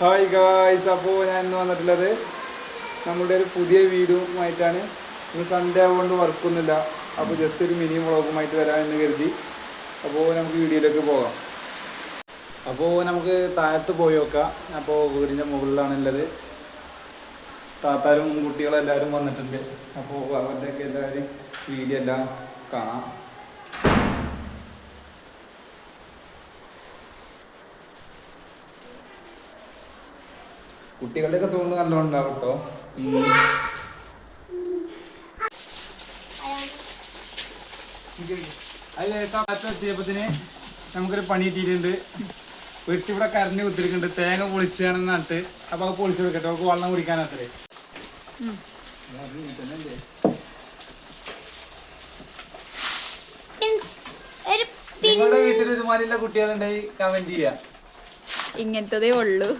Hi guys, അപ്പോൾ ഞാൻ ഇന്ന് വന്നിട്ടുള്ളത് നമ്മുടെ ഒരു പുതിയ വീഡിയോയുമായിട്ടാണ്. ഇന്ന് സൺഡേ ആയതുകൊണ്ട് വർക്കൊന്നുമില്ല, അപ്പോൾ ജസ്റ്റ് ഒരു മിനി വ്ളോഗുമായിട്ട് വരാമെന്ന് കരുതി. അപ്പോൾ നമുക്ക് വീഡിയോയിലേക്ക് പോകാം. അപ്പോൾ നമുക്ക് താഴത്ത് പോയി നോക്കാം. അപ്പോൾ വീടിൻ്റെ മുകളിലാണുള്ളത്. താത്താരും കുട്ടികളും എല്ലാവരും വന്നിട്ടുണ്ട്. അപ്പോൾ അവരുടെയൊക്കെ എല്ലാവരും വീഡിയോ എല്ലാം കാണാം. കുട്ടികളുടെയൊക്കെ സൗണ്ട് നല്ലോണം ഉണ്ടാവും കേട്ടോ. എത്തിയപ്പത്തിന് നമുക്കൊരു പണി കിട്ടിയിട്ടുണ്ട്. വീട്ടിവിടെ കരഞ്ഞ് കുത്തിരിക്കുന്നുണ്ട്. തേങ്ങ പൊളിച്ചാണെന്ന് നട്ട്. അപ്പൊ അത് പൊളിച്ചു കൊടുക്കട്ടെ, അവർക്ക് വെള്ളം കുടിക്കാനത്രേ. നിങ്ങളുടെ വീട്ടിൽ ഇതുമാതിരിയുള്ള കുട്ടികളുണ്ടായി കമന്റ് ചെയ്യാ. ഇങ്ങനത്തതേ ഉള്ളൂ.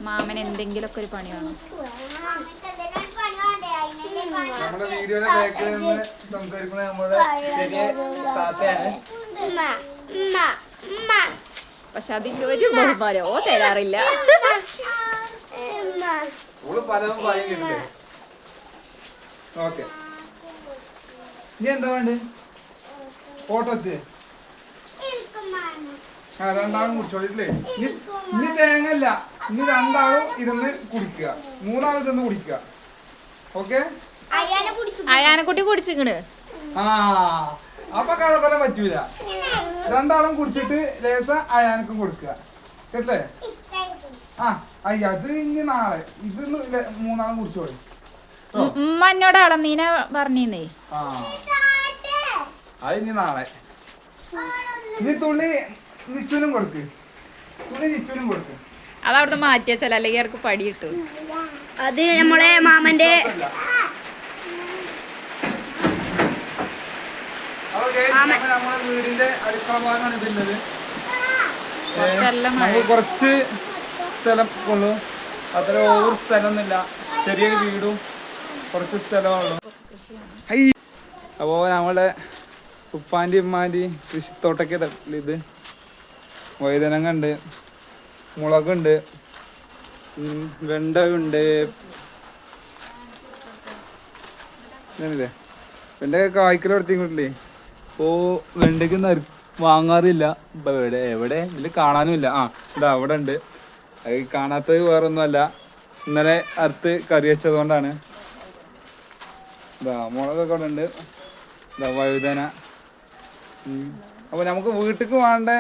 മാമൻ എന്തെങ്കിലുമൊക്കെ ഒരു പണി വേണം. നമ്മുടെ വീഡിയോയുടെ ബാക്കിൽ നിന്ന് സംസാരിക്കുന്നത് നമ്മുടെ ചെറിയ താത്തയാണ്. പക്ഷെ അതിന്റെ ഒരു ബഹുമാനമോ തരാറില്ല. പലതും പറയുന്നുണ്ട്. ഓക്കെ, ഇനി എന്താ വേണ്ട? ഫോട്ടോ എത്തിയേ. രണ്ടാളും കുടിച്ചോളില്ലേ? ഇനി തേങ്ങല്ല, ഇനി രണ്ടാളും ഇരുന്ന് കുടിക്കുക, മൂന്നാളും ഇരുന്ന് കുടിക്കുക. ഓക്കെ, അയാനെക്കുട്ടി കുടിച്ചിങ്ങണ്. ആ അപ്പൊ കള്ളത്തരം പറ്റൂല. രണ്ടാളും കുടിച്ചിട്ട് ലേസ അയാനക്കും കൊടുക്കുക, കേട്ടേ? ആ അയ്യ, അത് ഇനി നാളെ ഇതൊന്ന് മൂന്നാളും കുടിച്ചോളി. ഉമ്മ എന്നോട് അളന്നീനെ പറഞ്ഞേ. ആ അത് ഇനി നാളെ. ഇനി തുള്ളി നിച്ചുനും കൊടുക്ക്, തുള്ളി നിച്ചുനും കൊടുക്ക്. അതവിടുന്ന് മാറ്റിയ ചില അല്ലെങ്കിൽ അവർക്ക് പടി കിട്ടും. അത് നമ്മളെ മാമന്റെ നമ്മുടെ വീടിന്റെ അടുക്കള ഭാഗമാണ് ഇതുള്ളത്. നമുക്ക് കുറച്ച് സ്ഥലം ഉള്ളൂ, അത്ര ഓവർ സ്ഥലമൊന്നുമില്ല. ചെറിയൊരു വീടും കുറച്ച് സ്ഥലമുള്ളൂ. അപ്പോൾ നമ്മുടെ ഉപ്പാൻ്റെ ഉമ്മാൻ്റെയും കൃഷിത്തോട്ടൊക്കെ ഇത് വഴുതനങ്ങ ഉണ്ട്, മുളകുണ്ട്, വെണ്ട ഉണ്ട്. ഇല്ലേ വെണ്ടയൊക്കെ കായ്ക്കൽ എടുത്തിട്ടില്ലേ? അപ്പോൾ വെണ്ടയ്ക്ക് വാങ്ങാറില്ല. ഇപ്പം എവിടെ ഇതിൽ കാണാനുമില്ല. ആ ഇതാ അവിടെ ഉണ്ട്. അത് കാണാത്തത് വേറൊന്നുമല്ല, ഇന്നലെ അറുത്ത് കറി വെച്ചതുകൊണ്ടാണ്. ഇതാ മുളകൊക്കെ അവിടെ ഉണ്ട്. ഇതാ വഴുതന. അപ്പോൾ നമുക്ക് വീട്ടിലേക്ക് വേണ്ട,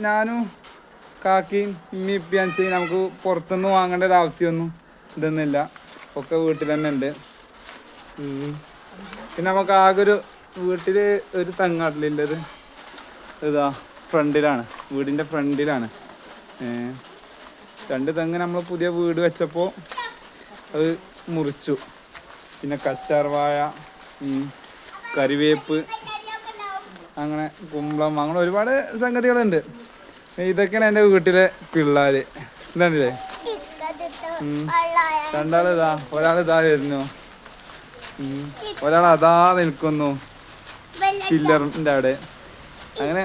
ഞാനും കാക്കിയും ഇമ്മയും ഇപ്പിയും ചെയ്യും. നമുക്ക് പുറത്തുനിന്ന് വാങ്ങേണ്ട ഒരു ആവശ്യമൊന്നും ഇതൊന്നുമില്ല, ഒക്കെ വീട്ടിൽ തന്നെ ഉണ്ട്. പിന്നെ നമുക്ക് ആകെ വീട്ടിൽ ഒരു തെങ്ങാട്ടിലുള്ളത് ഇതാ ഫ്രണ്ടിലാണ്, വീടിൻ്റെ ഫ്രണ്ടിലാണ്. 2 തെങ്ങ് നമ്മൾ പുതിയ വീട് വെച്ചപ്പോൾ അത് മുറിച്ചു. പിന്നെ കറ്റാർവാഴ, കറിവേപ്പ്, അങ്ങനെ കുമ്പളം, അങ്ങനെ ഒരുപാട് സംഗതികളുണ്ട്. ഇതൊക്കെയാണ് എൻ്റെ വീട്ടിലെ പിള്ളേർ. എന്താണില്ലേ? രണ്ടാളിതാ, ഒരാളിതാ വരുന്നു, ഒരാൾ അതാ നിൽക്കുന്നു പില്ലറിൻ്റെ അവിടെ. അങ്ങനെ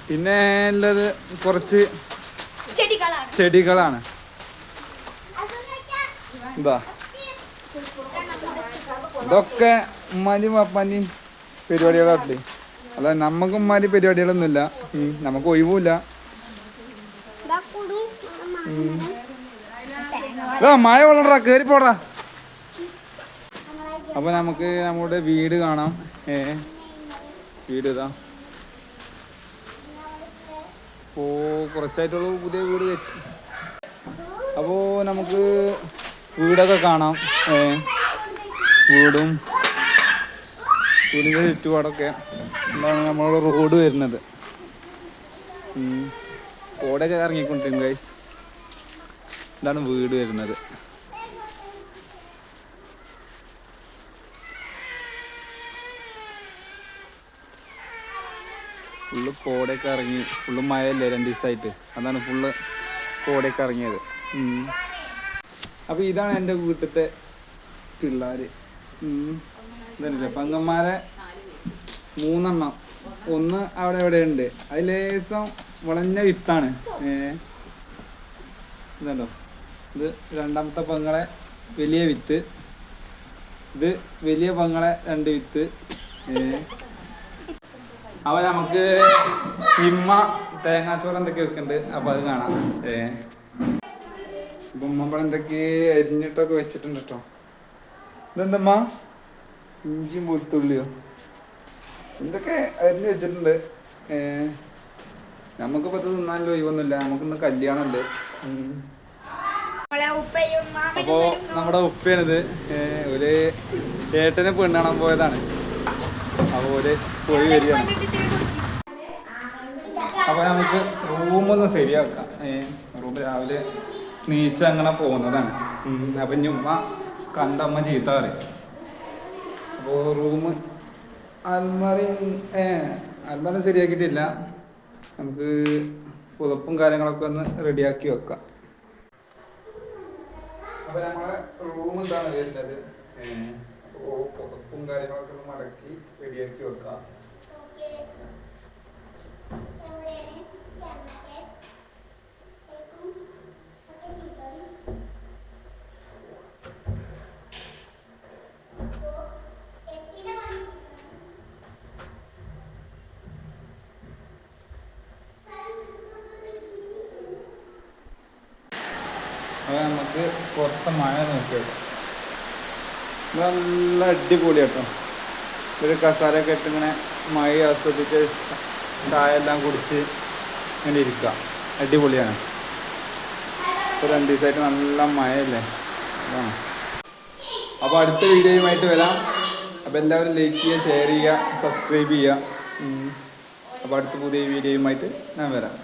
പിന്നെ ഉള്ളത് കുറച്ച് ചെടികളാണ്. എന്താ ഇതൊക്കെ ഉമ്മാൻ്റെയും പപ്പാൻ്റെയും പരിപാടികളാട്ടില്ലേ. അല്ല, നമുക്ക് ഉമ്മാൻ്റെ പരിപാടികളൊന്നുമില്ല, നമുക്ക് ഒഴിവുമില്ല. മഴ വെള്ളടാ, കയറി പോടാ. അപ്പോൾ നമുക്ക് നമ്മുടെ വീട് കാണാം. വീട് ഇതാ. അപ്പോൾ കുറച്ചായിട്ടുള്ളൂ പുതിയ വീട് വെച്ച്. അപ്പോൾ നമുക്ക് വീടൊക്കെ കാണാം. വീടിൻ്റെ ചുറ്റുപാടൊക്കെ എന്താണ് നമ്മളുടെ റോഡ് വരുന്നത്. കോടയൊക്കെ ഇറങ്ങിക്കൊണ്ടിരിക്കും ഗൈസ്. ഇതാണ് വീട് വരുന്നത്. ഫുള്ള് കോടയൊക്കെ ഇറങ്ങി. ഫുള്ള് മഴയല്ലേ 2 ദിവസമായിട്ട്, അതാണ് ഫുള്ള് കോടയൊക്കെ ഇറങ്ങിയത്. അപ്പോൾ ഇതാണ് എൻ്റെ വീട്ടിലത്തെ പിള്ളേർ. ഇതല്ലേ പെങ്ങന്മാരെ 3 എണ്ണം. ഒന്ന് അവിടെ എവിടെ ഉണ്ട്. അത് ലേസം വളഞ്ഞ വിത്താണ്. ഇതല്ലോ, ഇത് രണ്ടാമത്തെ പെങ്ങളെ വലിയ വിത്ത്. ഇത് വലിയ പെങ്ങളെ 2 വിത്ത്. അപ്പൊ നമുക്ക് ഇമ്മ തേങ്ങാച്ചോറ് എന്തൊക്കെ വെക്കുന്നുണ്ട്, അപ്പൊ അത് കാണാം. ഇപ്പൊ ഉമ്മ എന്തൊക്കെ അരിഞ്ഞിട്ടൊക്കെ വെച്ചിട്ടുണ്ട് കേട്ടോ. ഇതെന്തമ്മ? ഇഞ്ചിയും വെളുത്തുള്ളിയോ എന്തൊക്കെ അരിഞ്ഞ് വെച്ചിട്ടുണ്ട്. നമുക്കിപ്പോ ഇത് തിന്നാനുള്ള ഒഴിവൊന്നുമില്ല, നമുക്കിന്ന് കല്യാണമുണ്ട്. അപ്പോ നമ്മുടെ ഉപ്പയാണിത്. ഒരു ചേട്ടനെ പെണ്ണ് കാണാൻ പോയതാണ്. അപ്പോൾ ഒരു പോയി വരികയാണ്. അപ്പൊ നമുക്ക് റൂമൊന്ന് ശരിയാക്കാം. റൂം രാവിലെ നീച്ച അങ്ങനെ പോകുന്നതാണ്. അപ്പൊ ഇനി ഉമ്മ കണ്ടമ്മ ചീത്ത പറയും. അപ്പോൾ റൂം അൽമാരി ശരിയാക്കിയിട്ടില്ല. നമുക്ക് പുതപ്പും കാര്യങ്ങളൊക്കെ ഒന്ന് റെഡിയാക്കി വെക്കാം. അപ്പൊ നമ്മളെ റൂം എന്താണ് വരുന്നത്. അപ്പോൾ പുതപ്പും കാര്യങ്ങളൊക്കെ ഒന്ന് മടക്കി റെഡിയാക്കി വെക്കാം. അപ്പോൾ നമുക്ക് പുറത്തെ മഴ നോക്കിയത് നല്ല അടിപൊളി കേട്ടോ. ഒരു കസാരയൊക്കെ ഇട്ട് ഇങ്ങനെ മഴ ആസ്വദിച്ച് ചായ എല്ലാം കുടിച്ച് ഇങ്ങനെ ഇരിക്കുക. അടിപൊളിയാണ്. ഇപ്പോൾ 2 ദിവസമായിട്ട് നല്ല മഴയല്ലേ, അതാണ്. അപ്പോൾ അടുത്ത വീഡിയോയുമായിട്ട് വരാം. അപ്പോൾ എല്ലാവരും ലൈക്ക് ചെയ്യുക, ഷെയർ ചെയ്യുക, സബ്സ്ക്രൈബ് ചെയ്യുക. അപ്പോൾ അടുത്ത പുതിയ വീഡിയോയുമായിട്ട് ഞാൻ വരാം.